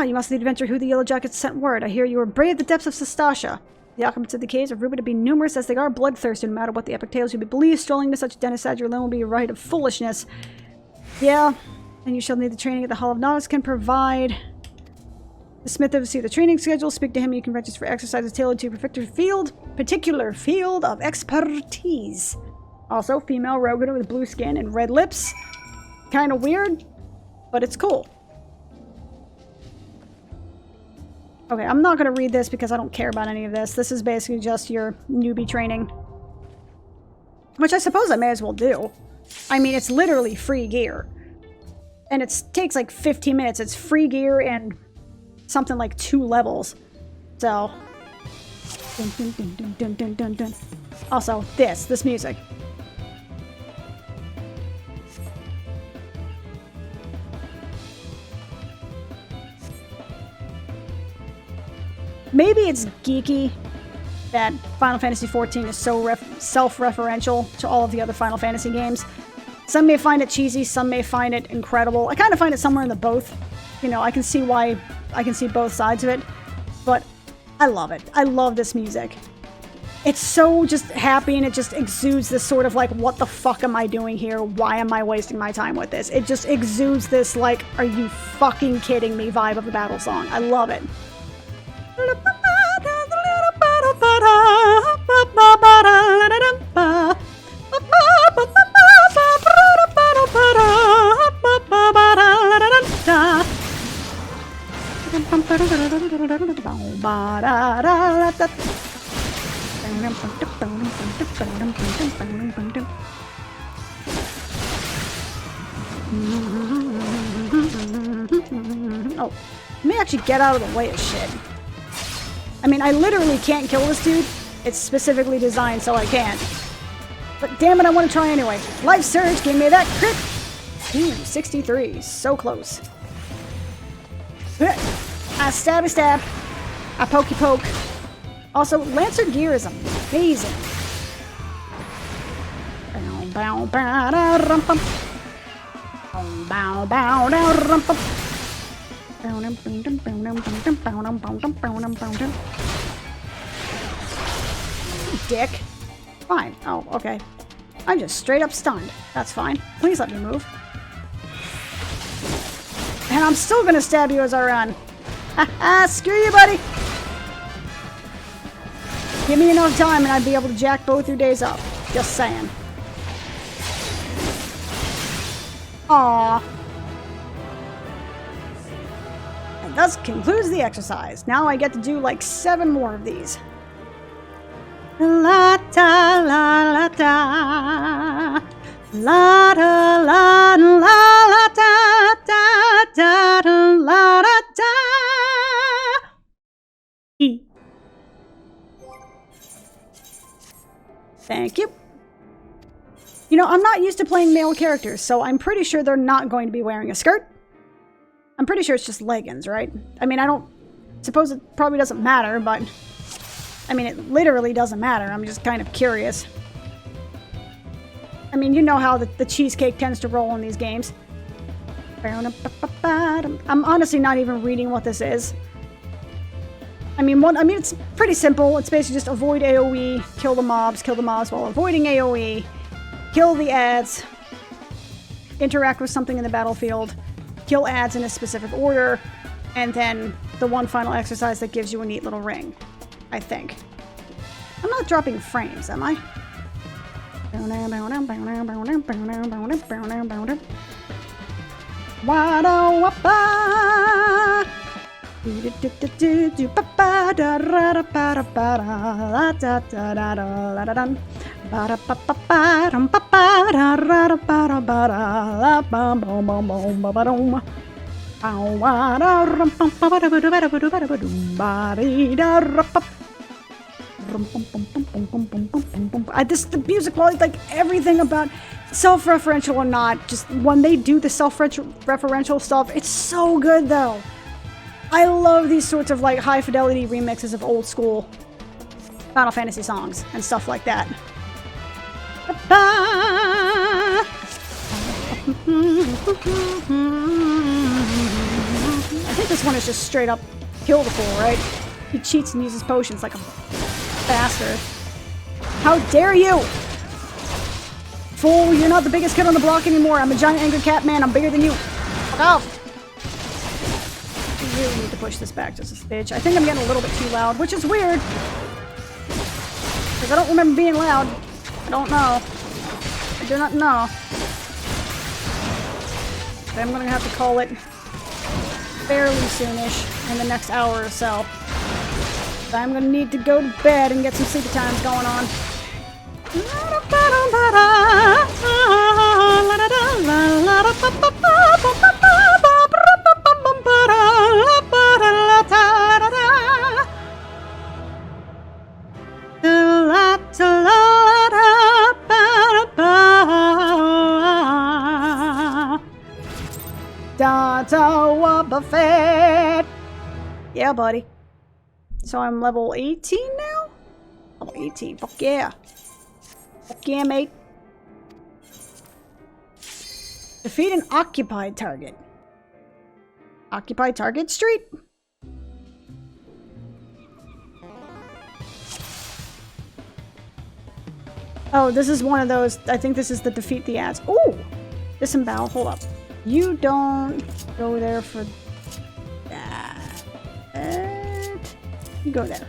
Ah, you must lead adventure who the Yellow Jackets sent word. I hear you were brave the depths of Sestasha. The occupants of the caves are rumored to be numerous as they are bloodthirsty. No matter what the epic tales you believe, strolling to such a den as Sadgerland will be a rite of foolishness. Yeah, and you shall need the training at the Hall of Knowledge can provide. The smith oversees the training schedule. Speak to him. You can register for exercises tailored to your particular field of expertise. Also, female rogue with blue skin and red lips. Kind of weird, but it's cool. Okay, I'm not going to read this because I don't care about any of this. This is basically just your newbie training. Which I suppose I may as well do. I mean, it's literally free gear. And it takes like 15 minutes. It's free gear and something like 2 levels. So. Dun, dun, dun, dun, dun, dun, dun, dun. Also, this music. Maybe it's geeky that Final Fantasy XIV is so self-referential to all of the other Final Fantasy games. Some may find it cheesy, some may find it incredible. I kind of find it somewhere in the both. You know, I can see both sides of it, but I love it. I love this music. It's so just happy and it just exudes this sort of like, what the fuck am I doing here? Why am I wasting my time with this? It just exudes this like, are you fucking kidding me vibe of a battle song. I love it. Oh, let me actually get out of the way of shit. I mean, I literally can't kill this dude. It's specifically designed so I can't. But damn it, I want to try anyway. Life Surge gave me that crit. Ooh, 63. So close. I stabby stab. I pokey poke. Also, Lancer gear is amazing. Dick. Fine. Oh, okay. I'm just straight up stunned. That's fine. Please let me move. And I'm still gonna stab you as I run. Haha, screw you, buddy! Give me enough time and I'd be able to jack both your days up. Just saying. Aww. And thus concludes the exercise. Now I get to do like 7 more of these. La da la la da. La da la la la da da da da la da da. E. Thank you. You know, I'm not used to playing male characters, so I'm pretty sure they're not going to be wearing a skirt. I'm pretty sure it's just leggings, right? I mean, I don't suppose it probably doesn't matter, but I mean, it literally doesn't matter. I'm just kind of curious. I mean, you know how the cheesecake tends to roll in these games. I'm honestly not even reading what this is. I mean, it's pretty simple. It's basically just avoid AoE, kill the mobs while avoiding AoE, kill the ads, interact with something in the battlefield, kill ads in a specific order, and then the one final exercise that gives you a neat little ring. I think. I'm not dropping frames, am I? The music quality, like everything about self-referential or not, just when they do the self-referential stuff, it's so good though. I love these sorts of like high fidelity remixes of old school Final Fantasy songs and stuff like that. I think this one is just straight up kill the fool, right? He cheats and uses potions like a bastard. How dare you! Fool, you're not the biggest kid on the block anymore. I'm a giant angry cat man. I'm bigger than you. Fuck off! I really need to push this back just a smidge. I think I'm getting a little bit too loud, which is weird. Because I don't remember being loud. I don't know. I do not know. But I'm going to have to call it fairly soonish in the next hour or so. But I'm going to need to go to bed and get some sleepy times going on. Buffet. Yeah, buddy. So I'm level 18 now? Level 18. Fuck yeah. Fuck yeah, mate. Defeat an occupied target. Occupied target street? Oh, this is one of those. I think this is the defeat the ads. Ooh! Disembowel. Hold up. You don't go there for that. You go there.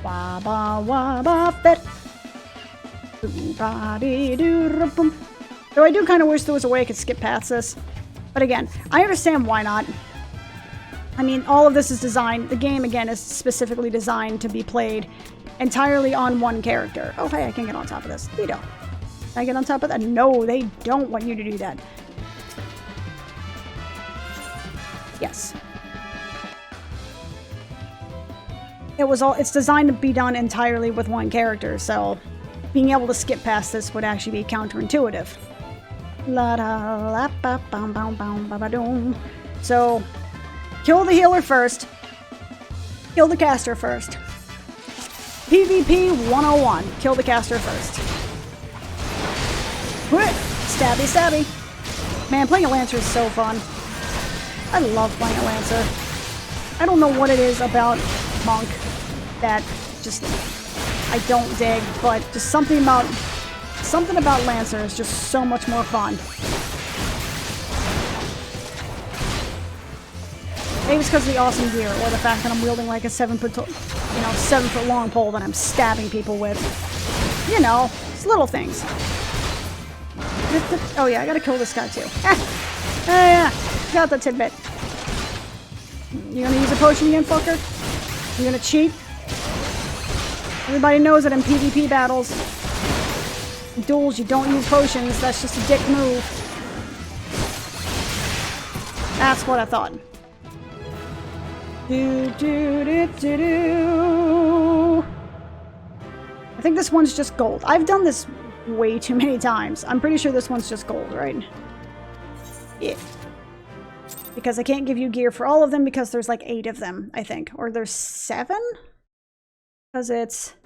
Waba waba fet. Though I do kind of wish there was a way I could skip past this. But again, I understand why not. I mean, all of this is designed, the game again is specifically designed to be played entirely on one character. Oh hey, I can get on top of this. You don't. Can I get on top of that? No, they don't want you to do that. Yes. It's designed to be done entirely with one character, so being able to skip past this would actually be counterintuitive. So, kill the healer first. Kill the caster first. PvP 101. Kill the caster first. Stabby stabby. Man, playing a Lancer is so fun. I love playing a Lancer. I don't know what it is about Monk that just I don't dig, but just something about Lancer is just so much more fun. Maybe it's because of the awesome gear, or the fact that I'm wielding like a 7-foot long pole that I'm stabbing people with. You know, it's little things. Oh yeah, I gotta kill this guy too. Yeah, got the tidbit. You gonna use a potion again, fucker? You gonna cheat? Everybody knows that in PvP battles, duels, you don't use potions. That's just a dick move. That's what I thought. I think this one's just gold. I've done this way too many times. I'm pretty sure this one's just gold, right? Yeah. Because I can't give you gear for all of them because there's like 8 of them, I think. Or there's 7? Because it's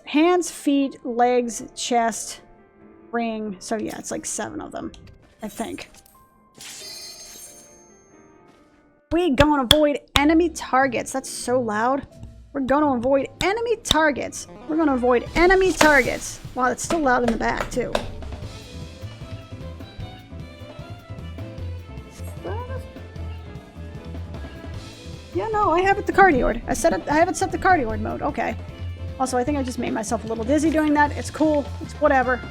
hands, feet, legs, chest, ring. So yeah, it's like 7 of them, I think. We gonna avoid enemy targets. That's so loud. We're gonna avoid enemy targets. We're gonna avoid enemy targets. Wow, it's still loud in the back too. Yeah, no, I have it the cardioid. I have it set to cardioid mode. Okay. Also, I think I just made myself a little dizzy doing that. It's cool. It's whatever.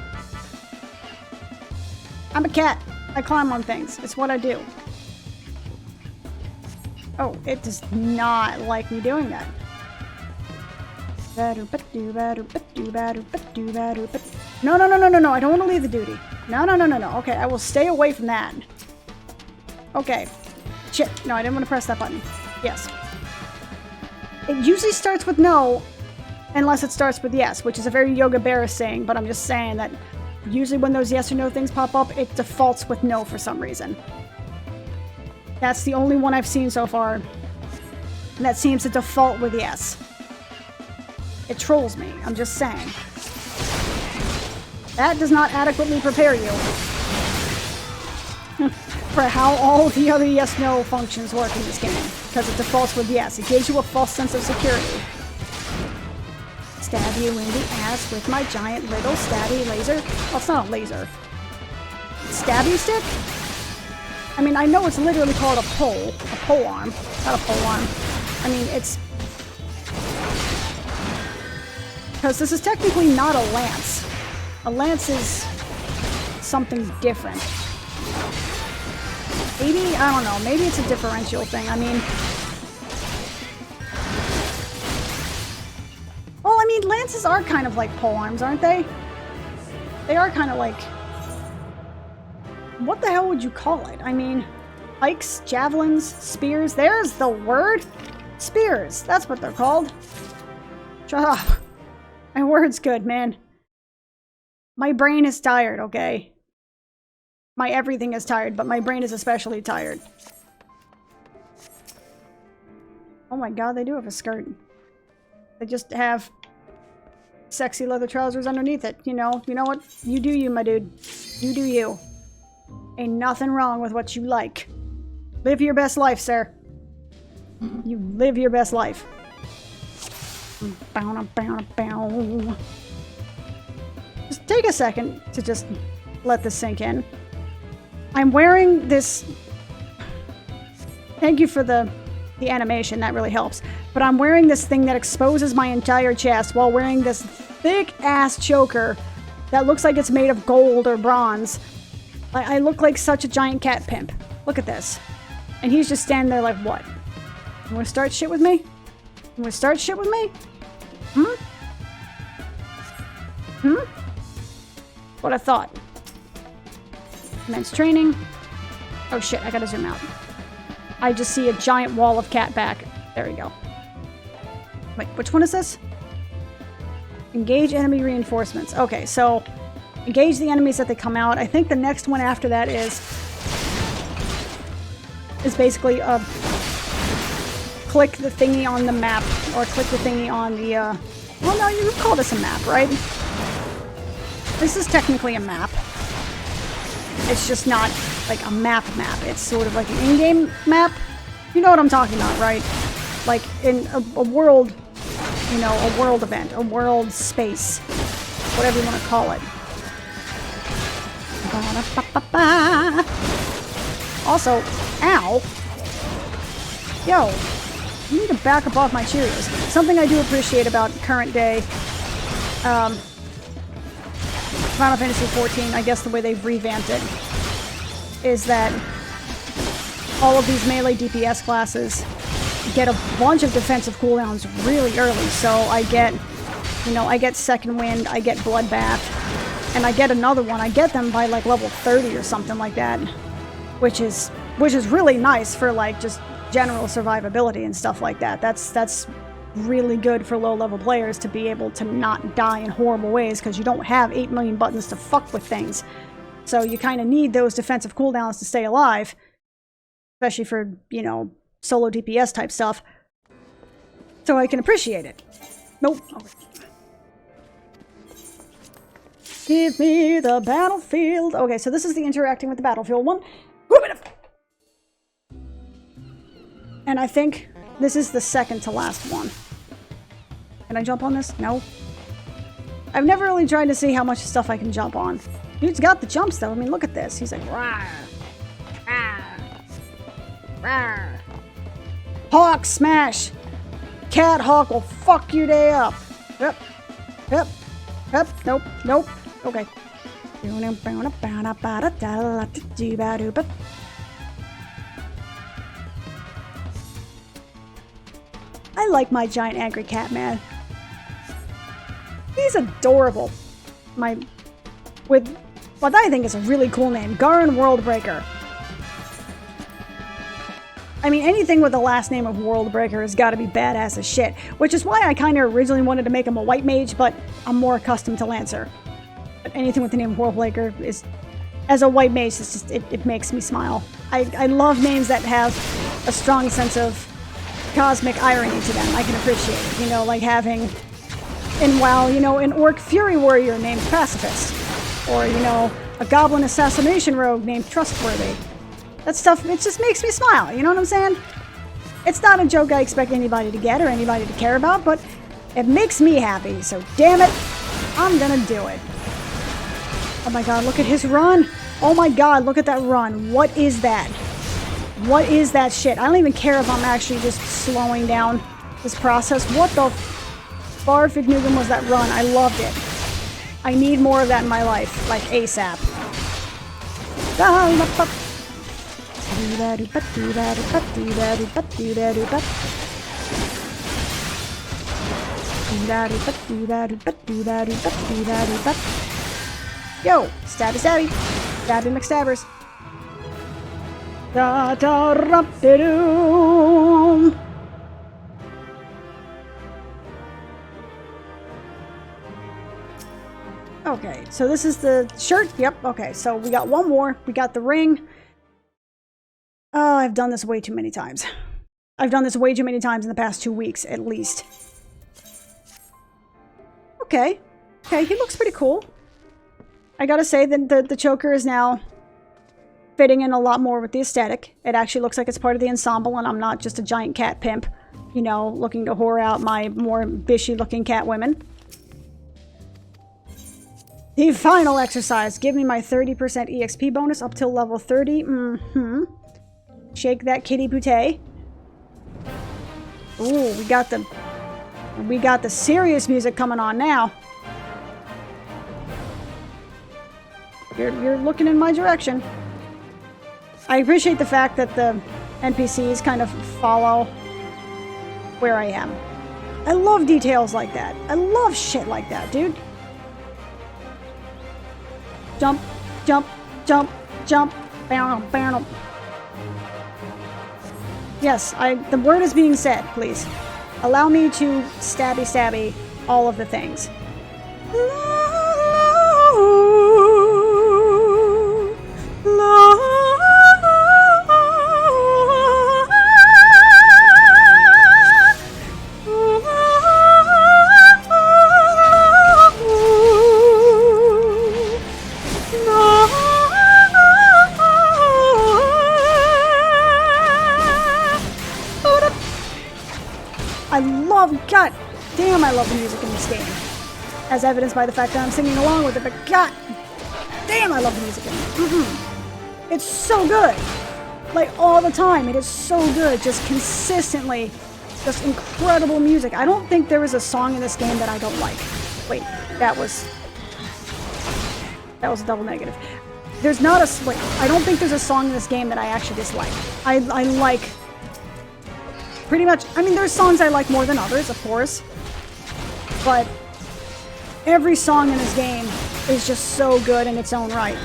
I'm a cat. I climb on things. It's what I do. Oh, it does not like me doing that. No, no, no, no, no, no. I don't want to leave the duty. No, no, no, no, no. Okay, I will stay away from that. Okay. Shit. No, I didn't want to press that button. Yes. It usually starts with no, unless it starts with yes, which is a very Yoga Berra saying, but I'm just saying that usually when those yes or no things pop up, it defaults with no for some reason. That's the only one I've seen so far. And that seems to default with yes. It trolls me, I'm just saying. That does not adequately prepare you for how all the other yes-no functions work in this game. Because it defaults with yes. It gives you a false sense of security. Stab you in the ass with my giant little stabby laser. Well, it's not a laser. Stabby stick? I mean, I know it's literally called a pole arm. Not a pole arm. I mean, it's... Because this is technically not a lance. A lance is something different. Maybe, I don't know, maybe it's a differential thing. I mean... Well, I mean, lances are kind of like pole arms, aren't they? They are kind of like... What the hell would you call it? I mean, pikes, javelins, spears. There's the word! Spears. That's what they're called. Shut up. My word's good, man. My brain is tired, okay? My everything is tired, but my brain is especially tired. Oh my god, they do have a skirt. They just have sexy leather trousers underneath it, you know? You know what? You do you, my dude. You do you. Ain't nothing wrong with what you like. Live your best life, sir. You live your best life. Just take a second to just let this sink in. I'm wearing this... Thank you for the animation, that really helps. But I'm wearing this thing that exposes my entire chest while wearing this thick-ass choker that looks like it's made of gold or bronze. I look like such a giant cat pimp. Look at this. And he's just standing there like, what? You wanna start shit with me? You wanna start shit with me? Hmm? Hmm? What I thought. Men's training. Oh shit, I gotta zoom out. I just see a giant wall of cat back. There we go. Wait, which one is this? Engage enemy reinforcements. Okay, so engage the enemies that they come out. I think the next one after that is basically click the thingy on the map, or click the thingy on the well, no, you would call this a map, right? This is technically a map. It's just not like a map. It's sort of like an in-game map. You know what I'm talking about, right? Like in a world, you know, a world event, a world space, whatever you want to call it. Also, ow. Yo, you need to back up off my Cheerios. Something I do appreciate about current day Final Fantasy XIV, I guess the way they've revamped it, is that all of these melee DPS classes get a bunch of defensive cooldowns really early. So I get, you know, I get Second Wind, I get Bloodbath, and I get another one. I get them by like level 30 or something like that, which is really nice for like just general survivability and stuff like that. That's really good for low-level players to be able to not die in horrible ways because you don't have 8 million buttons to fuck with things. So you kind of need those defensive cooldowns to stay alive, especially for, you know, solo DPS type stuff. So I can appreciate it. Nope. Okay. Give me the battlefield. Okay, so this is the interacting with the battlefield one. And I think this is the second to last one. Can I jump on this? No. I've never really tried to see how much stuff I can jump on. Dude's got the jumps though. I mean, look at this. He's like, rawr, rawr, rawr. Hawk smash! Cat Hawk will fuck your day up. Yep. Yep. Yep. Nope. Nope. Okay. I like my giant angry cat man. He's adorable. With what I think is a really cool name, Garen Worldbreaker. I mean, anything with the last name of Worldbreaker has got to be badass as shit, which is why I kind of originally wanted to make him a white mage, but I'm more accustomed to Lancer. But anything with the name of Worldbreaker is, as a white mage, it's just, it makes me smile. I love names that have a strong sense of cosmic irony to them. I can appreciate it, you know, like having in WoW, you know, an Orc Fury Warrior named Pacifist, or, you know, a goblin assassination rogue named Trustworthy. That stuff, it just makes me smile, you know what I'm saying? It's not a joke I expect anybody to get or anybody to care about, but it makes me happy, so damn it, I'm gonna do it. Oh my god, look at his run! Oh my god, look at that run. What is that? What is that shit? I don't even care if I'm actually just slowing down this process. What the Barfignugan was that run? I loved it. I need more of that in my life, like ASAP. Yo, stabby stabby. Stabby McStabbers. Da da rum de doom. Okay, so this is the shirt. Yep, okay, so we got one more. We got the ring. Oh, I've done this way too many times. I've done this way too many times in the past 2 weeks, at least. Okay. Okay, he looks pretty cool. I gotta say that the choker is now fitting in a lot more with the aesthetic. It actually looks like it's part of the ensemble, and I'm not just a giant cat pimp, you know, looking to whore out my more bishy-looking cat women. The final exercise. Give me my 30% EXP bonus up till level 30. Shake that kitty bootay. Ooh, we got the serious music coming on now. You're looking in my direction. I appreciate the fact that the NPCs kind of follow where I am. I love details like that. I love shit like that, dude. Jump, jump, jump, jump. Bam, bam. Yes, the word is being said, please. Allow me to stabby stabby all of the things. God damn, I love the music in this game. As evidenced by the fact that I'm singing along with it, but god damn, I love the music in it. It's so good. Like, all the time. It is so good. Just consistently. Just incredible music. I don't think there is a song in this game that I don't like. Wait, that was a double negative. There's not a... Wait, I don't think there's a song in this game that I actually dislike. I like... Pretty much, I mean, there's songs I like more than others, of course, but every song in this game is just so good in its own right.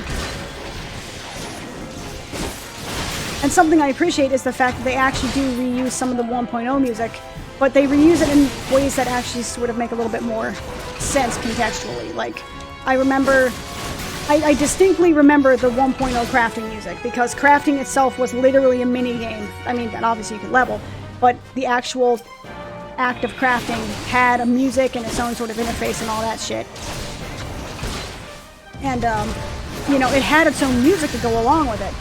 And something I appreciate is the fact that they actually do reuse some of the 1.0 music, but they reuse it in ways that actually sort of make a little bit more sense contextually. Like, I distinctly remember the 1.0 crafting music, because crafting itself was literally a mini game. I mean, and obviously you could level, but the actual act of crafting had a music and its own sort of interface and all that shit. And, you know, it had its own music to go along with it.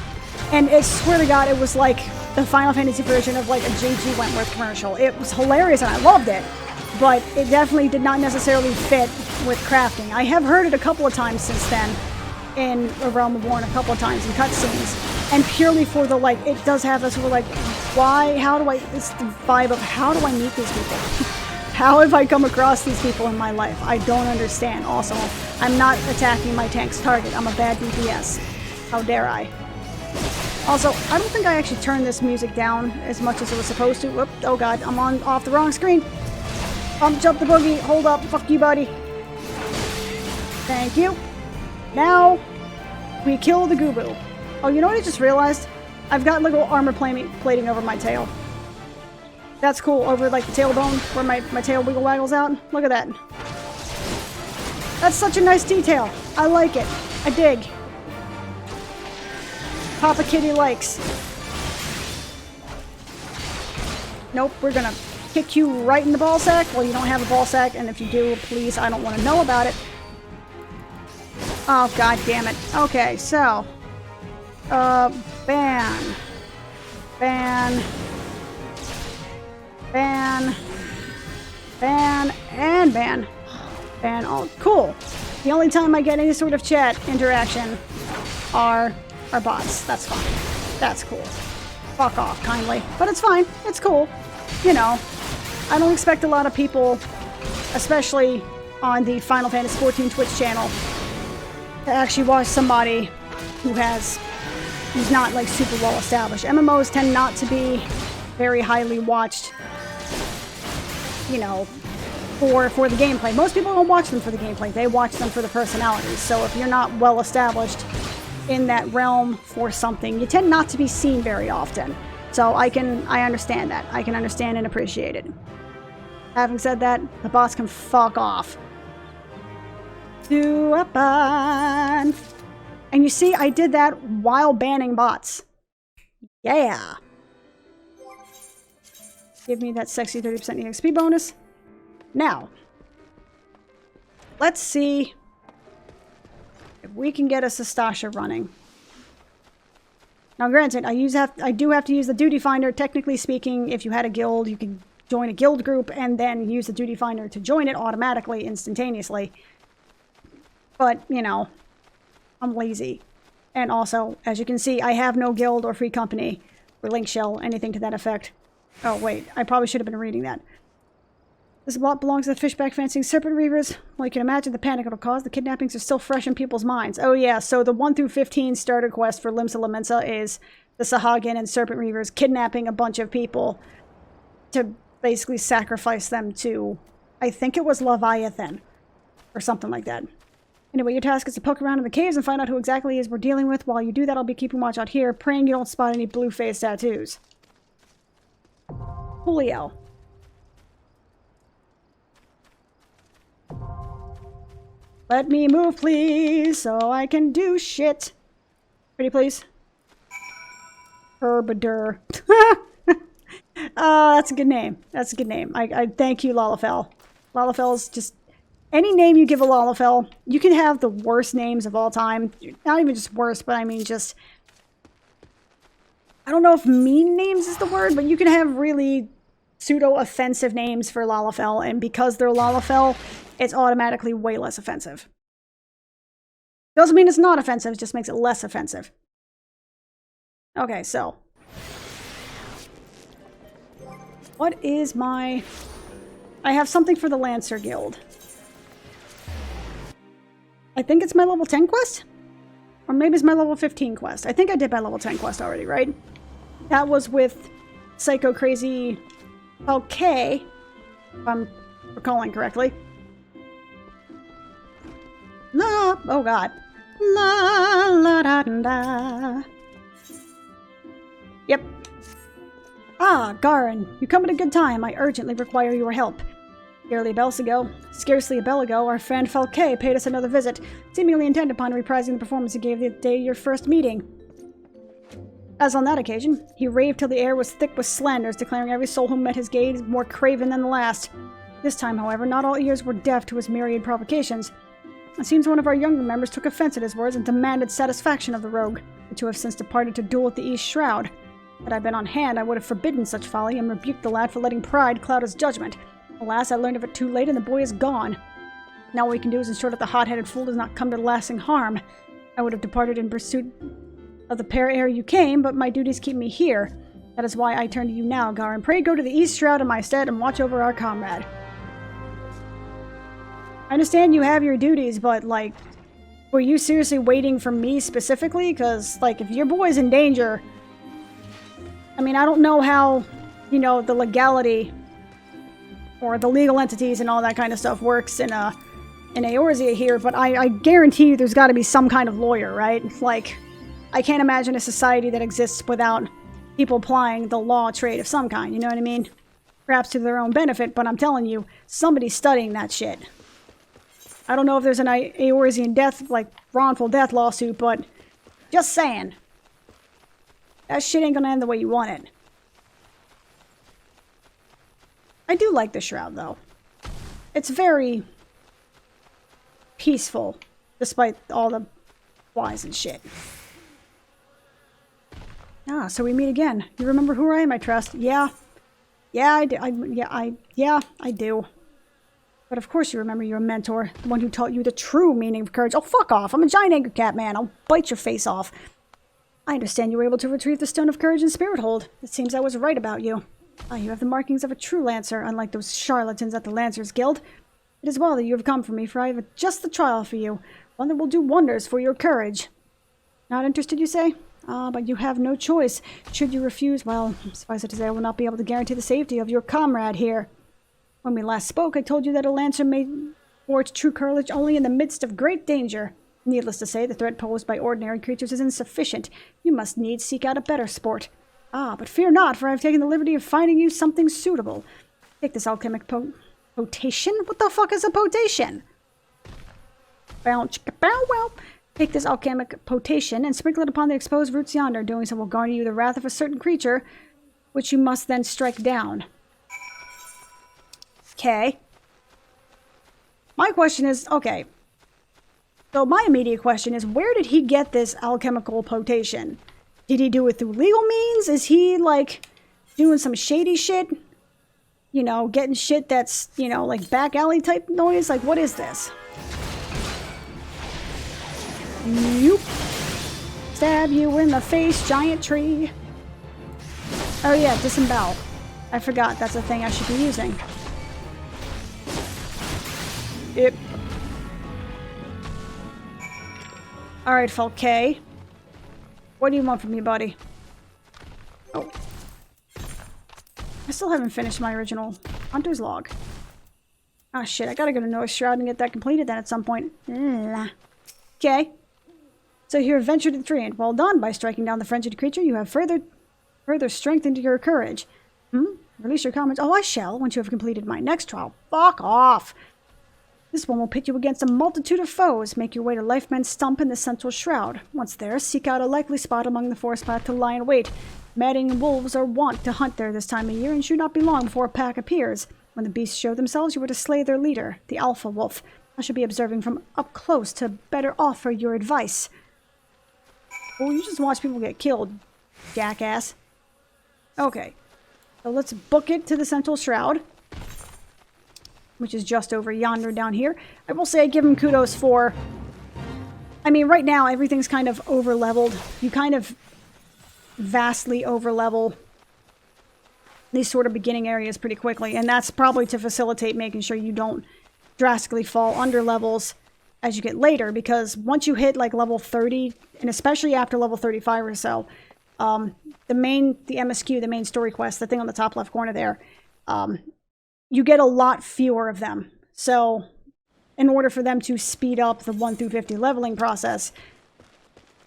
And I swear to God, it was like the Final Fantasy version of like a J.G. Wentworth commercial. It was hilarious and I loved it, but it definitely did not necessarily fit with crafting. I have heard it a couple of times since then in A Realm Reborn, a couple of times in cutscenes. And purely for the, like, it does have this sort of like, it's the vibe of how do I meet these people? How have I come across these people in my life? I don't understand. Also, I'm not attacking my tank's target. I'm a bad DPS. How dare I? Also, I don't think I actually turned this music down as much as it was supposed to. Whoop, oh god, I'm off the wrong screen. Jump the boogie. Hold up. Fuck you, buddy. Thank you. Now, we kill the Goobboo. Oh, you know what I just realized? I've got little armor plating over my tail. That's cool, over like the tailbone, where my tail wiggle waggles out. Look at that. That's such a nice detail. I like it. I dig. Papa Kitty likes. Nope, we're gonna kick you right in the ballsack. Well, you don't have a ballsack, and if you do, please, I don't want to know about it. Oh, god damn it. Okay, so. Ban. Ban. Ban. Ban. And ban. Ban. Oh, cool. The only time I get any sort of chat interaction are bots. That's fine. That's cool. Fuck off, kindly. But it's fine. It's cool. You know, I don't expect a lot of people, especially on the Final Fantasy XIV Twitch channel, to actually watch somebody who's not like super well established. MMOs tend not to be very highly watched, you know, for the gameplay. Most people don't watch them for the gameplay. They watch them for the personalities. So if you're not well established in that realm for something, you tend not to be seen very often. So I understand that. I can understand and appreciate it. Having said that, the bots can fuck off. To a ban. And you see, I did that while banning bots. Yeah. Give me that sexy 30% EXP bonus. Now, let's see if we can get a Sastasha running. Now, granted, I do have to use the duty finder. Technically speaking, if you had a guild, you could join a guild group and then use the duty finder to join it automatically, instantaneously. But, you know, I'm lazy. And also, as you can see, I have no guild or free company or link shell, anything to that effect. Oh, wait, I probably should have been reading that. This lot belongs to the fishback fencing serpent reavers. Well, you can imagine the panic it'll cause. The kidnappings are still fresh in people's minds. Oh yeah, so the 1 through 15 starter quest for Limsa Lamensa is the Sahagin and serpent reavers kidnapping a bunch of people to basically sacrifice them to, I think it was Leviathan, or something like that. Anyway, your task is to poke around in the caves and find out who exactly it is we're dealing with. While you do that, I'll be keeping watch out here, praying you don't spot any blue face tattoos. Julio. Let me move, please, so I can do shit. Pretty please. Herbadur. Oh, that's a good name. That's a good name. I thank you, Lalafell. Lalafel's just... Any name you give a Lalafell, you can have the worst names of all time. Not even just worst, but I mean just... I don't know if mean names is the word, but you can have really pseudo-offensive names for Lalafell, and because they're Lalafell, it's automatically way less offensive. Doesn't mean it's not offensive, it just makes it less offensive. Okay, so. What is my... I have something for the Lancer Guild. I think it's my level 10 quest? Or maybe it's my level 15 quest. I think I did my level 10 quest already, right? That was with Psycho Crazy Okay, if I'm recalling correctly. La, oh god. La la da da. Yep. Ah, Garin, you come at a good time. I urgently require your help. Scarcely a bell ago, our friend Falke paid us another visit, seemingly intent upon reprising the performance he gave the day of your first meeting. As on that occasion, he raved till the air was thick with slanders, declaring every soul who met his gaze more craven than the last. This time, however, not all ears were deaf to his myriad provocations. It seems one of our younger members took offense at his words and demanded satisfaction of the rogue. The two have since departed to duel at the East Shroud. Had I been on hand, I would have forbidden such folly and rebuked the lad for letting pride cloud his judgment. Alas, I learned of it too late and the boy is gone. Now what we can do is ensure that the hot-headed fool does not come to lasting harm. I would have departed in pursuit of the pair ere you came, but my duties keep me here. That is why I turn to you now, Garin. Pray go to the East Shroud in my stead and watch over our comrade. I understand you have your duties, but, like, were you seriously waiting for me specifically? Because, like, if your boy's in danger... I mean, I don't know how, you know, the legality or the legal entities and all that kind of stuff works in Eorzea here, but I guarantee you there's got to be some kind of lawyer, right? Like, I can't imagine a society that exists without people applying the law trade of some kind, you know what I mean? Perhaps to their own benefit, but I'm telling you, somebody's studying that shit. I don't know if there's an Eorzean death, like, wrongful death lawsuit, but just saying. That shit ain't gonna end the way you want it. I do like the Shroud, though. It's very peaceful, Despite all the flies and shit. Ah, so we meet again. You remember who I am, I trust? Yeah. Yeah, I do. I do. But of course you remember your mentor, the one who taught you the true meaning of courage. Oh, fuck off. I'm a giant angry cat, man. I'll bite your face off. I understand you were able to retrieve the Stone of Courage and Spirit Hold. It seems I was right about you. Ah, you have the markings of a true Lancer, unlike those charlatans at the Lancers Guild. It is well that you have come for me, for I have just the trial for you. One that will do wonders for your courage. Not interested, you say? Ah, but you have no choice. Should you refuse, well, suffice it to say, I will not be able to guarantee the safety of your comrade here. When we last spoke, I told you that a Lancer may forge true courage only in the midst of great danger. Needless to say, the threat posed by ordinary creatures is insufficient. You must needs seek out a better sport. Ah, but fear not, for I have taken the liberty of finding you something suitable. Take this alchemic potation? What the fuck is a potation? Bow, chicka, bow, wow. Take this alchemic potation and sprinkle it upon the exposed roots yonder. Doing so will garner you the wrath of a certain creature, which you must then strike down. Okay. My question is, okay. So my immediate question is, where did he get this alchemical potation? Did he do it through legal means? Is he, like, doing some shady shit? You know, getting shit that's, you know, like back alley type noise? Like, what is this? Nope. Stab you in the face, giant tree. Oh yeah, disembowel. I forgot, that's a thing I should be using. Yep. Alright, Falke. What do you want from me, buddy? Oh. I still haven't finished my original Hunter's Log. Ah, shit, I gotta go to North Shroud and get that completed then at some point. Okay. So you have ventured the treant. Well done. By striking down the frenzied creature, you have further strengthened your courage. Release your comments. Oh, I shall, once you have completed my next trial. Fuck off! This one will pit you against a multitude of foes. Make your way to Lifeman's Stump in the Central Shroud. Once there, seek out a likely spot among the forest path to lie in wait. Madding wolves are wont to hunt there this time of year, and should not be long before a pack appears. When the beasts show themselves, you are to slay their leader, the Alpha Wolf. I should be observing from up close to better offer your advice. Oh, you just watch people get killed, jackass. Okay, so let's book it to the Central Shroud, which is just over yonder down here. I will say I give him kudos for... I mean, right now, everything's kind of over-leveled. You kind of vastly over-level these sort of beginning areas pretty quickly, and that's probably to facilitate making sure you don't drastically fall under levels as you get later, because once you hit like level 30, and especially after level 35 or so, the MSQ, the main story quest, the thing on the top left corner there, you get a lot fewer of them. So in order for them to speed up the 1 through 50 leveling process,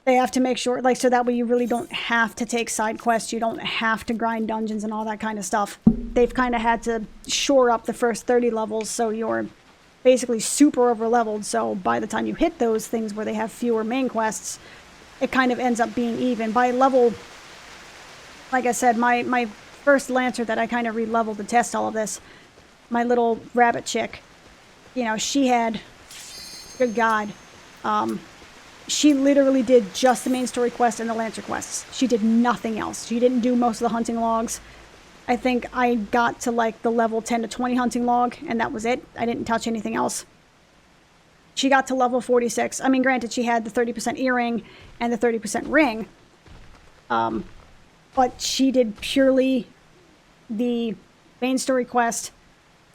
they have to make sure, like, so that way you really don't have to take side quests, you don't have to grind dungeons and all that kind of stuff. They've kind of had to shore up the first 30 levels so you're basically super over leveled, so by the time you hit those things where they have fewer main quests, it kind of ends up being even. By level, like I said, my first Lancer that I kind of re-leveled to test all of this, my little rabbit chick, you know, she had, good God, she literally did just the main story quest and the Lancer quests. She did nothing else. She didn't do most of the hunting logs. I think I got to like the level 10 to 20 hunting log, and that was it. I didn't touch anything else. She got to level 46. I mean, granted, she had the 30% earring and the 30% ring. But she did purely the main story quest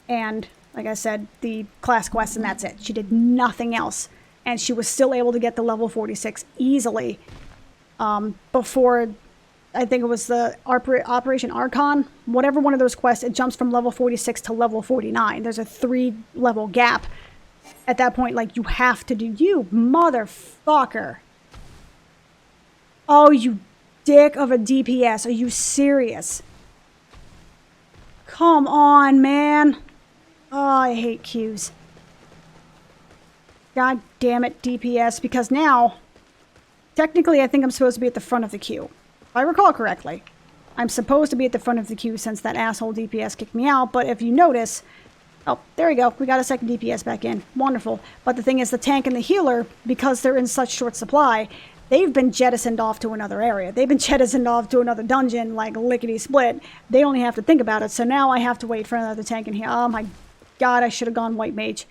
and, like I said, the class quest, and that's it. She did nothing else. And she was still able to get to level 46 easily before... I think it was the Operation Archon. Whatever one of those quests, it jumps from level 46 to level 49. There's a 3-level gap. At that point, like, you have to do... You motherfucker. Oh, you dick of a DPS. Are you serious? Come on, man. Oh, I hate queues. God damn it, DPS. Because now, technically, I think I'm supposed to be at the front of the queue. If I recall correctly, I'm supposed to be at the front of the queue since that asshole DPS kicked me out, but if you notice, Oh, there we go. We got a second DPS back in. Wonderful. But the thing is, the tank and the healer, because they're in such short supply, they've been jettisoned off to another area. They've been jettisoned off to another dungeon, like lickety-split. They only have to think about it, so now I have to wait for another tank in here. Oh my god, I should have gone White Mage.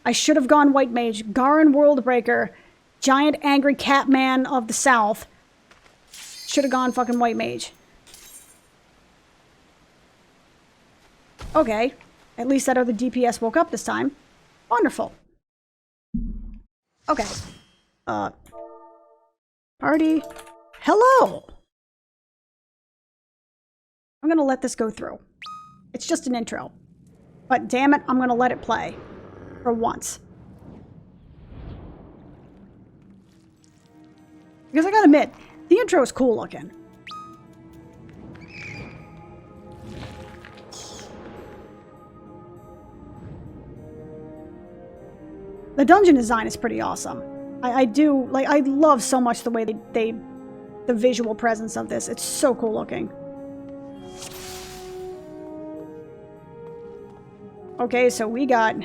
I should have gone White Mage. Garin Worldbreaker, giant angry cat man of the south. Should have gone fucking White Mage. Okay. At least that other DPS woke up this time. Wonderful. Okay. Party. Hello! I'm gonna let this go through. It's just an intro. But damn it, I'm gonna let it play. For once. Because I gotta admit, the intro is cool looking. The dungeon design is pretty awesome. I do, like, I love so much the way the visual presence of this. It's so cool looking. Okay, so we got,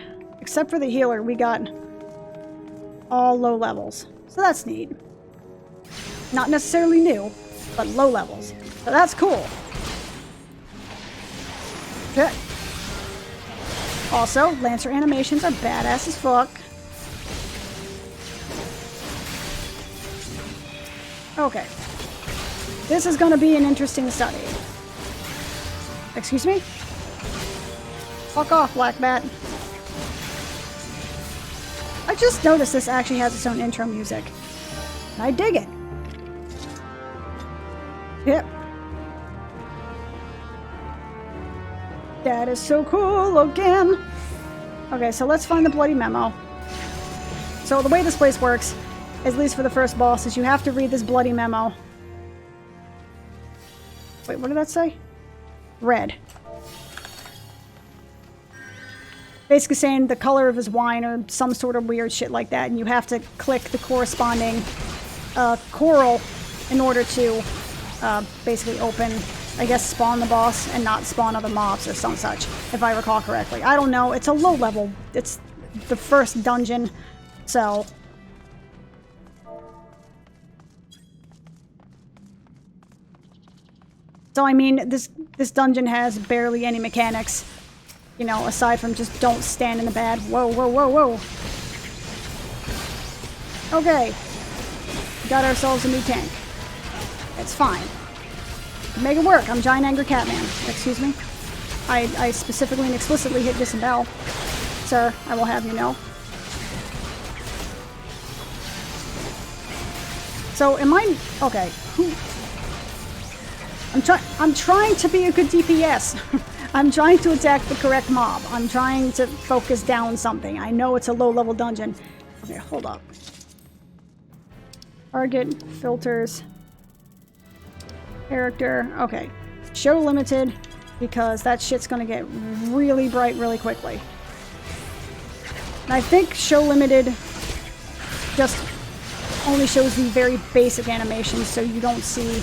except for the healer, we got all low levels. So that's neat. Not necessarily new, but low levels. So that's cool. Okay. Also, Lancer animations are badass as fuck. Okay. This is going to be an interesting study. Excuse me? Fuck off, Black Bat. I just noticed this actually has its own intro music. And I dig it. Yep. That is so cool again. Okay, so let's find the bloody memo. So the way this place works, at least for the first boss, is you have to read this bloody memo. Wait, what did that say? Red. Basically saying the color of his wine or some sort of weird shit like that, and you have to click the corresponding coral in order to basically open, I guess, spawn the boss and not spawn other mobs or some such, if I recall correctly. I don't know. It's a low level. It's the first dungeon, so... So, I mean, this dungeon has barely any mechanics, you know, aside from just don't stand in the bad. Whoa, whoa, whoa, whoa. Okay. Got ourselves a new tank. It's fine. Make it work. I'm Giant Angry Catman. Excuse me. I specifically and explicitly hit disembowel. Sir, I will have you know. So, am I... Okay. I'm trying to be a good DPS. I'm trying to attack the correct mob. I'm trying to focus down something. I know it's a low-level dungeon. Okay, hold up. Target, filters, character. Okay. Show limited, because that shit's gonna get really bright really quickly. And I think show limited just only shows the very basic animations, so you don't see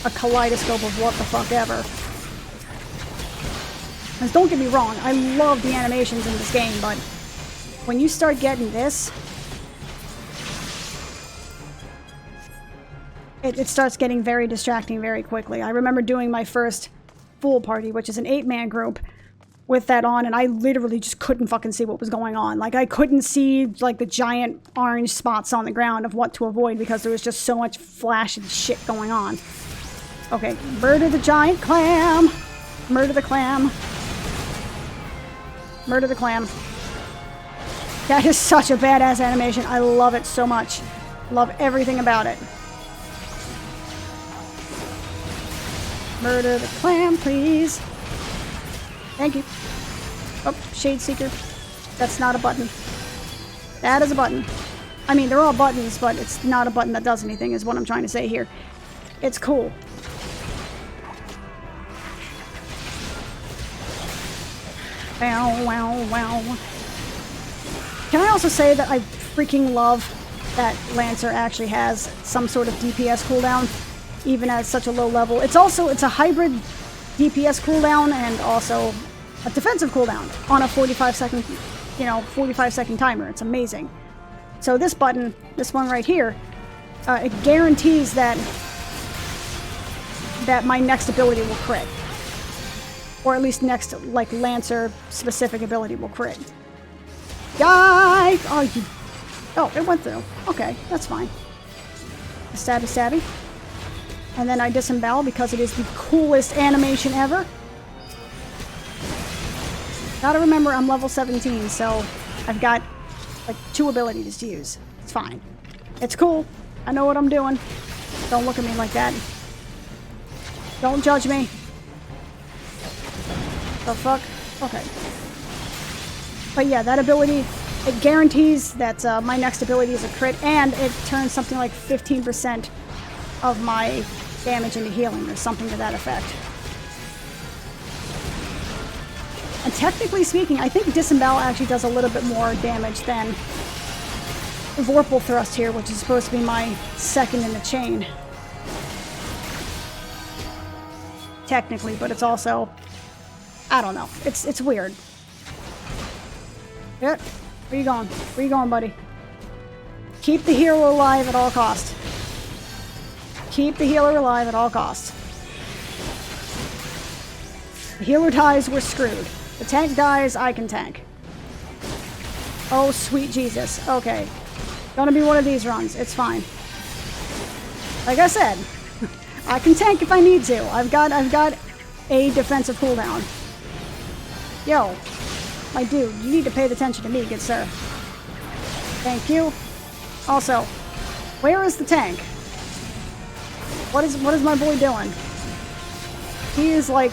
a kaleidoscope of what the fuck ever. Because don't get me wrong, I love the animations in this game, but when you start getting this, it starts getting very distracting very quickly. I remember doing my first Fool Party, which is an 8-man group, with that on, and I literally just couldn't fucking see what was going on. Like, I couldn't see, like, the giant orange spots on the ground of what to avoid because there was just so much flash and shit going on. Okay, murder the giant clam! Murder the clam. Murder the clam. That is such a badass animation. I love it so much. Love everything about it. Murder the clam, please. Thank you. Oh, Shade Seeker. That's not a button. That is a button. I mean, they're all buttons, but it's not a button that does anything, is what I'm trying to say here. It's cool. Wow, wow, wow. Can I also say that I freaking love that Lancer actually has some sort of DPS cooldown, even at such a low level. It's a hybrid DPS cooldown and also a defensive cooldown on a 45-second, 45-second timer. It's amazing. So this button, this one right here, it guarantees that my next ability will crit. Or at least next, like, Lancer-specific ability will crit. Die! Oh, it went through. Okay, that's fine. Stabby stabby. And then I disembowel because it is the coolest animation ever. Gotta remember, I'm level 17, so I've got, like, 2 abilities to use. It's fine. It's cool. I know what I'm doing. Don't look at me like that. Don't judge me. The fuck? Okay. But yeah, that ability, it guarantees that my next ability is a crit, and it turns something like 15% of my damage into healing, or something to that effect. And technically speaking, I think Disembowel actually does a little bit more damage than Vorpal Thrust here, which is supposed to be my second in the chain. Technically, but it's also, I don't know. It's weird. Yep. Where you going? Where you going, buddy? Keep the hero alive at all costs. Keep the healer alive at all costs. The healer dies, we're screwed. The tank dies, I can tank. Oh, sweet Jesus. Okay. Gonna be one of these runs. It's fine. Like I said, I can tank if I need to. I've got a defensive cooldown. Yo, my dude, you need to pay attention to me, good sir. Thank you. Also, where is the tank? What is my boy doing? He is like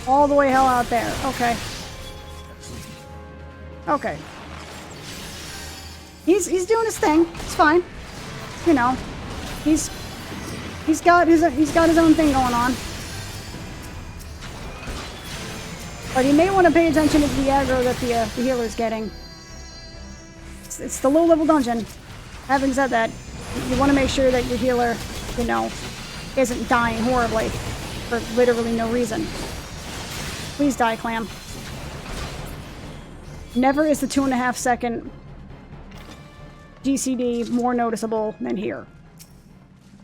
all the way hell out there. Okay. Okay. He's doing his thing. It's fine. You know, he's got his own thing going on. But you may want to pay attention to the aggro that the healer's getting. It's the low-level dungeon. Having said that, you want to make sure that your healer, isn't dying horribly for literally no reason. Please die, Clam. Never is the 2.5 second GCD more noticeable than here.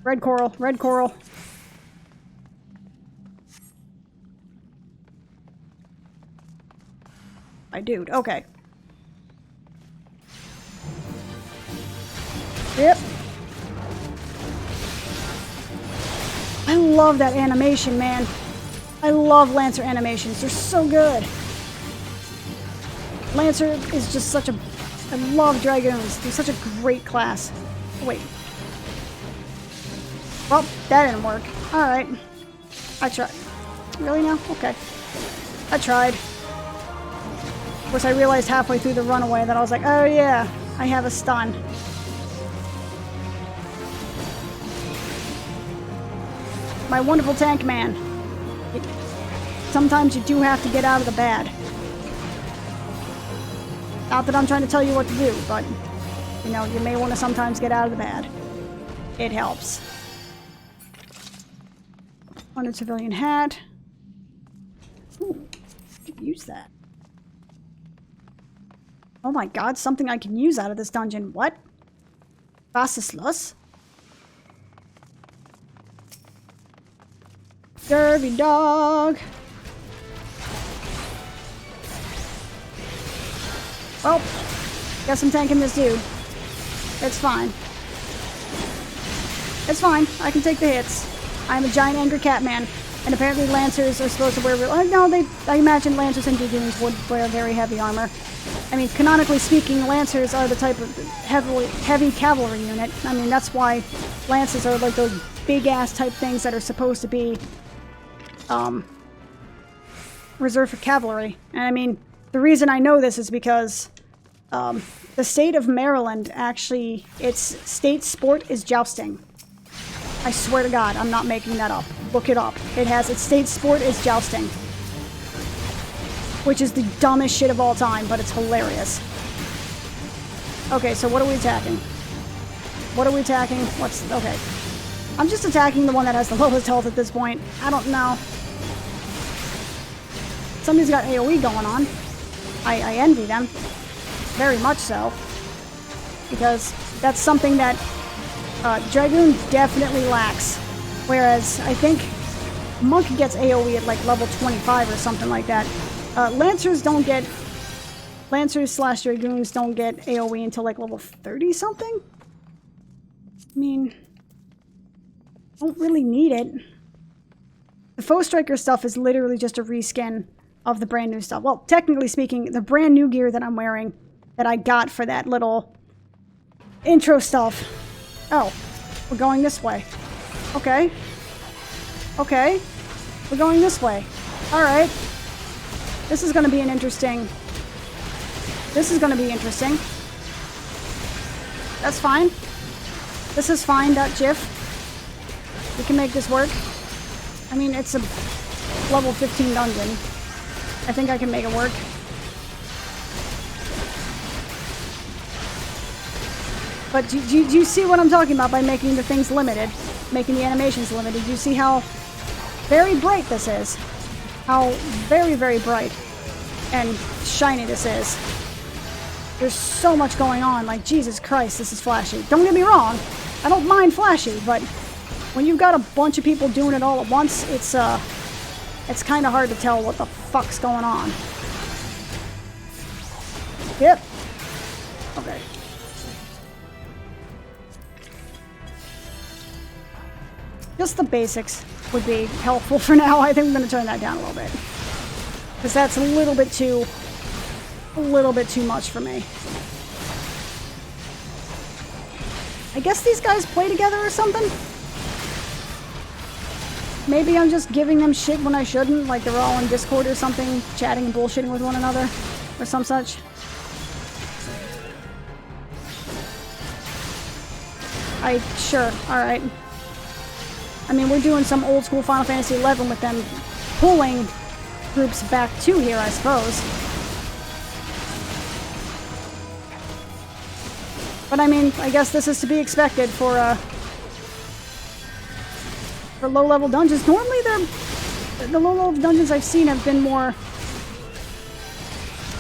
Red coral, red coral. My dude, okay. Yep. I love that animation, man. I love Lancer animations. They're so good. Lancer is just such a... I love Dragoons. They're such a great class. Wait. Well, that didn't work. Alright. I tried. Really now? Okay. I tried. Of course, I realized halfway through the runaway that I was like, oh yeah, I have a stun. My wonderful tank man. Sometimes you do have to get out of the bad. Not that I'm trying to tell you what to do, but, you may want to sometimes get out of the bad. It helps. 100 civilian hat. Ooh, I could use that. Oh my god, something I can use out of this dungeon. What? Basislos? Derby dog! Well, guess I'm tanking this dude. It's fine. It's fine. I can take the hits. I'm a giant angry cat man. And apparently Lancers are supposed to wear real... no, I imagine Lancers and Dragoons would wear very heavy armor. I mean, canonically speaking, Lancers are the type of heavy cavalry unit. I mean, that's why Lances are like those big-ass type things that are supposed to be reserved for cavalry. And I mean, the reason I know this is because the state of Maryland actually, its state sport is jousting. I swear to God, I'm not making that up. Look it up. It has its state sport is jousting. Which is the dumbest shit of all time, but it's hilarious. Okay, so what are we attacking? What are we attacking? Okay. I'm just attacking the one that has the lowest health at this point. I don't know. Somebody's got AoE going on. I envy them. Very much so. Because that's something that Dragoon definitely lacks. Whereas I think Monk gets AoE at like level 25 or something like that. Lancers don't get... Lancers/Dragoons don't get AoE until like level 30 something? I mean... Don't really need it. The Foe Striker stuff is literally just a reskin of the brand new stuff. Well, technically speaking, the brand new gear that I'm wearing that I got for that little intro stuff. Oh, we're going this way. Okay. Okay. We're going this way. Alright. This is going to be an interesting... This is going to be interesting. That's fine. This is fine, .gif. We can make this work. I mean, it's a level 15 dungeon. I think I can make it work. But do you see what I'm talking about by making the things limited? Making the animations limited? Do you see how very bright this is? How very, very bright and shiny this is? There's so much going on. Like, Jesus Christ, this is flashy. Don't get me wrong. I don't mind flashy, but when you've got a bunch of people doing it all at once, it's kind of hard to tell what the fuck's going on. Yep. Okay. Just the basics would be helpful for now. I think I'm going to turn that down a little bit. Because that's a little bit too much for me. I guess these guys play together or something? Maybe I'm just giving them shit when I shouldn't, like they're all in Discord or something, chatting and bullshitting with one another, or some such. Sure, alright. I mean, we're doing some old school Final Fantasy XI with them pulling groups back to here, I suppose. But I mean, I guess this is to be expected for low-level dungeons. Normally, the low-level dungeons I've seen have been more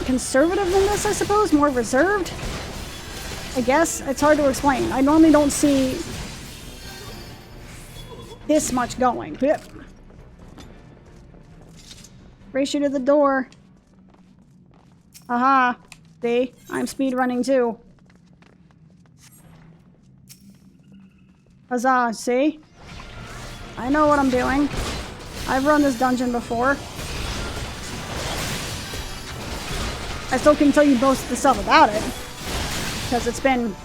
conservative than this, I suppose. More reserved. I guess. It's hard to explain. I normally don't see this much going. Yep. Race you to the door. Aha. See? I'm speedrunning too. Huzzah, see? I know what I'm doing. I've run this dungeon before. I still can tell you most of the stuff about it. Because it's been...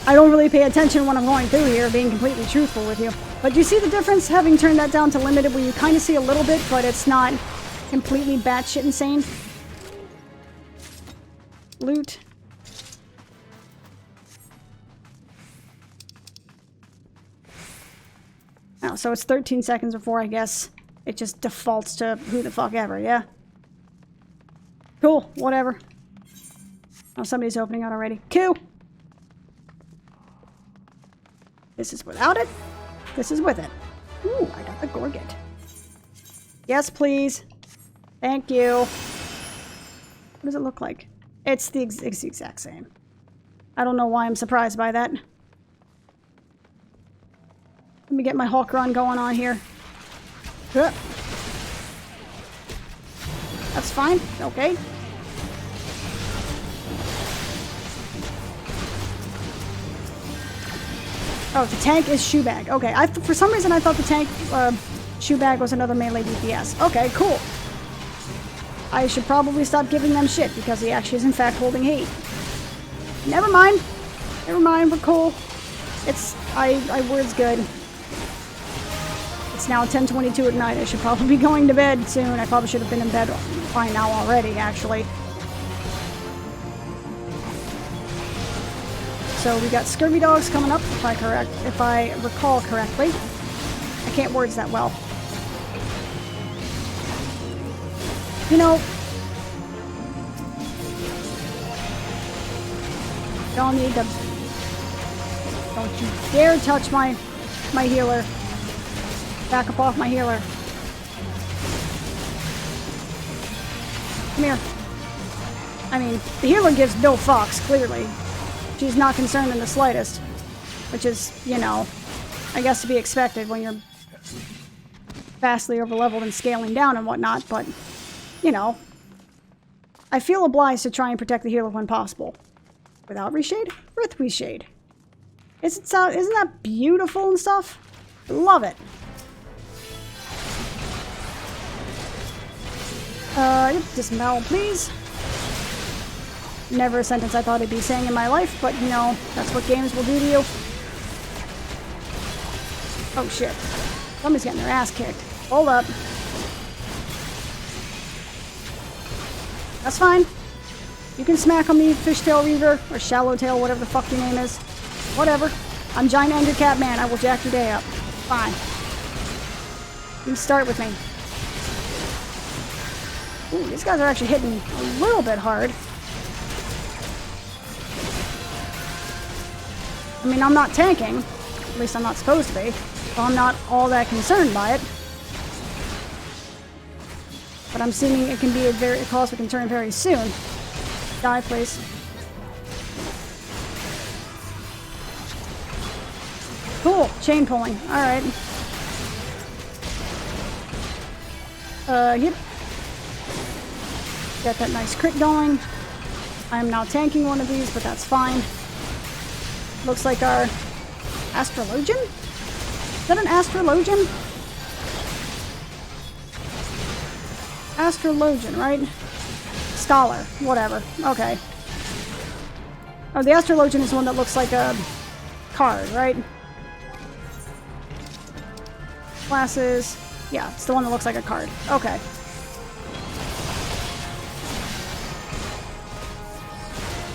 I don't really pay attention when I'm going through here, being completely truthful with you. But do you see the difference, having turned that down to limited, where you kind of see a little bit, but it's not completely batshit insane? Loot. Oh, so it's 13 seconds before, I guess, it just defaults to who the fuck ever, yeah? Cool, whatever. Oh, somebody's opening it already. Q! This is without it. This is with it. Ooh, I got the Gorget. Yes, please. Thank you. What does it look like? It's the exact same. I don't know why I'm surprised by that. Let me get my Hawk run going on here. That's fine. Okay. Oh, the tank is shoe bag. Okay, for some reason I thought the tank shoe bag was another melee DPS. Okay, cool. I should probably stop giving them shit because he actually is in fact holding heat. Never mind. Never mind, we're cool. I word's good. It's now 10:22 at night. I should probably be going to bed soon. I probably should have been in bed by now already, actually. So we got scurvy dogs coming up, if I recall correctly. I can't words that well. You know, don't need to. Don't you dare touch my healer. Back up off my healer. Come here. I mean, the healer gives no fucks, clearly. She's not concerned in the slightest. Which is, you know, I guess to be expected when you're vastly overleveled and scaling down and whatnot, but, you know, I feel obliged to try and protect the healer when possible. Without reshade? With reshade. Isn't that beautiful and stuff? Love it. Dismount, please. Never a sentence I thought I'd be saying in my life, but, you know, that's what games will do to you. Oh, shit. Somebody's getting their ass kicked. Hold up. That's fine. You can smack on me, Fishtail Reaver, or Shallowtail, whatever the fuck your name is. Whatever. I'm Giant Ender Cat Man. I will jack your day up. Fine. You start with me. Ooh, these guys are actually hitting a little bit hard. I mean, I'm not tanking. At least I'm not supposed to be. So I'm not all that concerned by it. But I'm assuming it can be a cause for concern very soon. Die, please. Cool. Chain pulling. Alright. Yep. Got that nice crit going. I am now tanking one of these, but that's fine. Looks like our Astrologian? Is that an Astrologian? Astrologian, right? Scholar. Whatever. Okay. Oh, the Astrologian is one that looks like a card, right? Classes. Yeah, it's the one that looks like a card. Okay.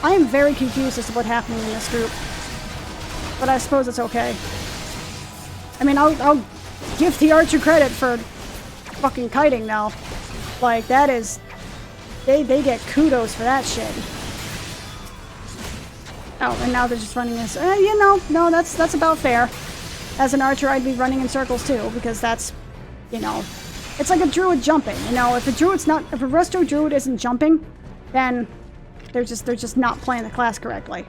I am very confused as to what's happening in this group. But I suppose it's okay. I mean, I'll give the archer credit for fucking kiting now. Like, that is... They get kudos for that shit. Oh, and now they're just running this... you know, no, that's about fair. As an archer, I'd be running in circles too, because that's, you know... It's like a druid jumping, you know? If a resto druid isn't jumping, then they're just not playing the class correctly.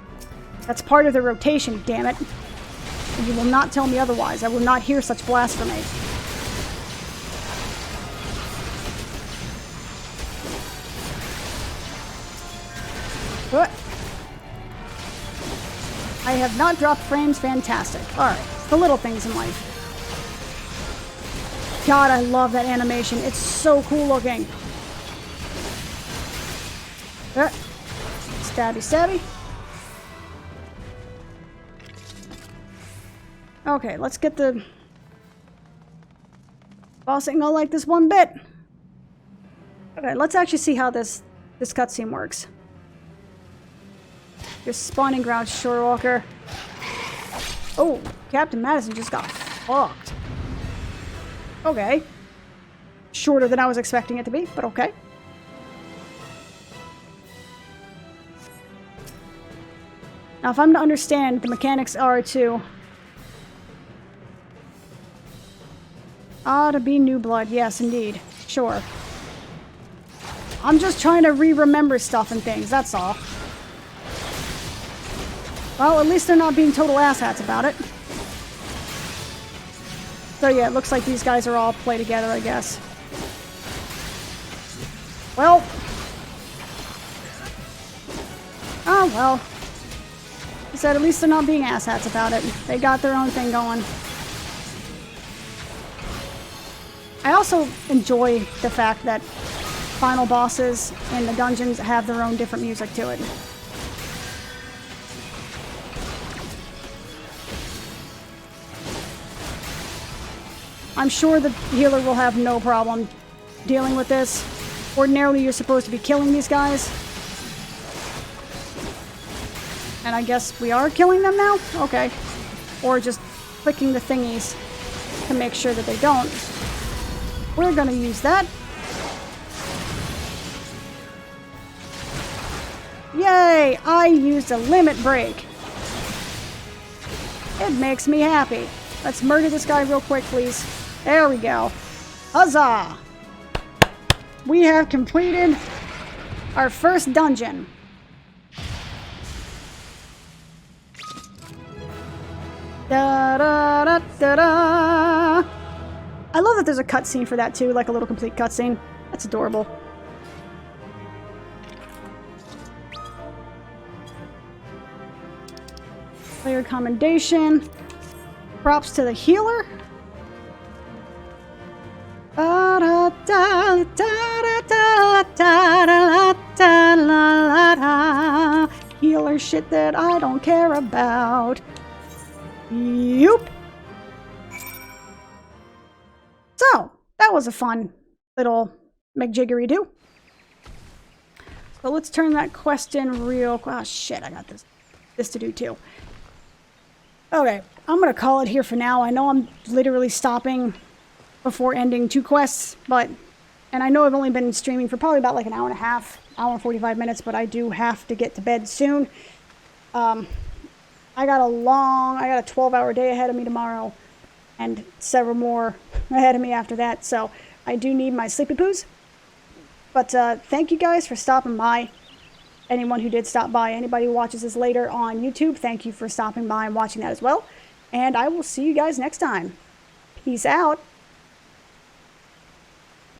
That's part of the rotation, damn it. And you will not tell me otherwise. I will not hear such blasphemy. What? I have not dropped frames. Fantastic. Alright. It's the little things in life. God, I love that animation. It's so cool looking. Stabby, stabby. Okay, let's get the boss ain't gonna like this one bit. Okay, let's actually see how this cutscene works. Your spawning ground, Shorewalker. Oh, Captain Madison just got fucked. Okay. Shorter than I was expecting it to be, but okay. Now, if I'm to understand, the mechanics are to... to be new blood. Yes, indeed. Sure. I'm just trying to re-remember stuff and things, that's all. Well, at least they're not being total asshats about it. So yeah, it looks like these guys are all play together, I guess. Well. Oh, well. I said at least they're not being asshats about it. They got their own thing going. I also enjoy the fact that final bosses in the dungeons have their own different music to it. I'm sure the healer will have no problem dealing with this. Ordinarily, you're supposed to be killing these guys. And I guess we are killing them now? Okay. Or just clicking the thingies to make sure that they don't. We're gonna use that. Yay! I used a limit break. It makes me happy. Let's murder this guy real quick, please. There we go. Huzzah! We have completed Our first dungeon. Da da da da da. I love that there's a cutscene for that too, like a little complete cutscene. That's adorable. Player commendation. Props to the healer. Healer shit that I don't care about. Yup. So, that was a fun little McJiggery-doo. So let's turn that quest in real quick. Oh shit, I got this to do too. Okay, I'm gonna call it here for now. I know I'm literally stopping before ending 2 quests, and I know I've only been streaming for probably about like an hour and a half, hour and 45 minutes, but I do have to get to bed soon. I got a 12-hour day ahead of me tomorrow, and several more ahead of me after that, so I do need my sleepy poos. But thank you guys for stopping by. Anyone who did stop by, anybody who watches this later on YouTube, thank you for stopping by and watching that as well. And I will see you guys next time. Peace out.